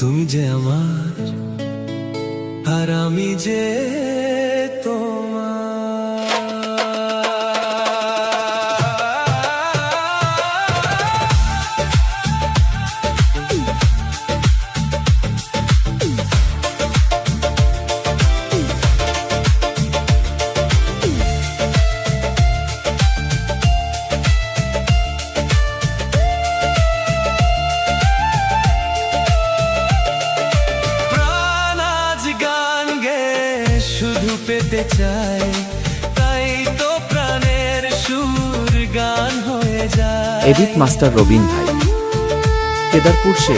তুমি যে আমার আর আমি যে তোমার। শুধু পেতে চাই, তাই তো প্রাণের সুর গান হয়ে যায়। এডিট মাস্টার রবিন ভাই, কেদারপুর সে।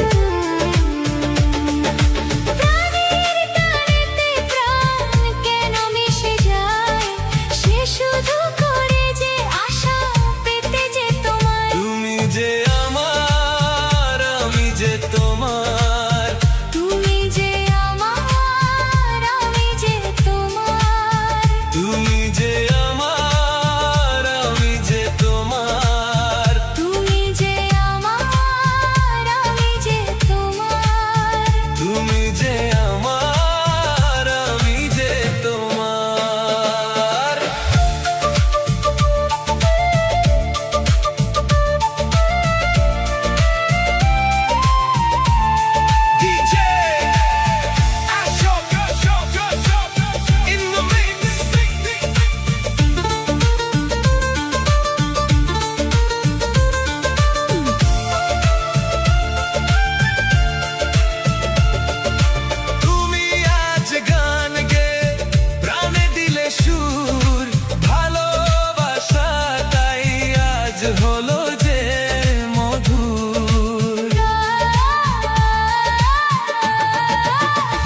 তুমি যে আমার, আমি যে তোমার। তুমি যে আমার, আমি যে তোমার। তুমি যে আমার, আমি যে তোমার। তুমি যে আমার, আমি যে তোমার। তুমি যে আমার, আমি যে তোমার। DJ Ashok in the mix. তুমি আজ গান গে প্রাণে দিলে সুর, ভালোবাসাটাই আজ হলো যে মধুর।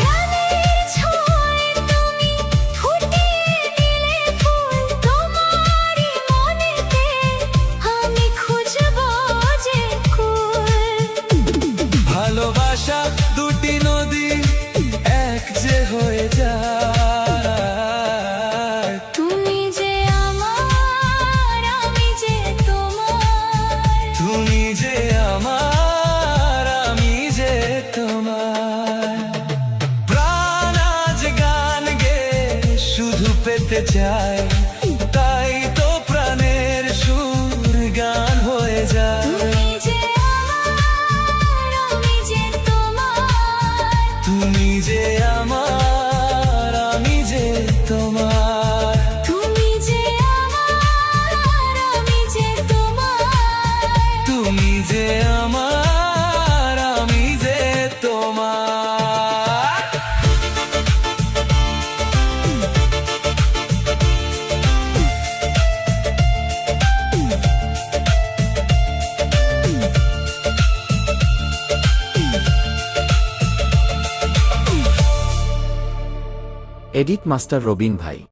গানের ছোঁয়ায় তুমি ফুটিয়ে দিলে ফুল, তোমারই মনেতে আমি খুঁজবো যে কুল। ভালোবাসা দুটি নদী এক যে হয়ে যায়। তুমি যে আমার, আমি যে তোমার। তুমি যে আমার, আমি যে তোমার। প্রাণ আজ গান গে শুধু পেতে চাই, তাই তো প্রাণের সুর গান হয়ে যায়। তুমি যে আমার, আমি যে তোমার। তুমি যে আমার, আমি যে তোমার। তুমি যে আমার, আমি যে তোমার। তুমি যে আমার, আমি যে তোমার। এডিট মাস্টার রবিন ভাই।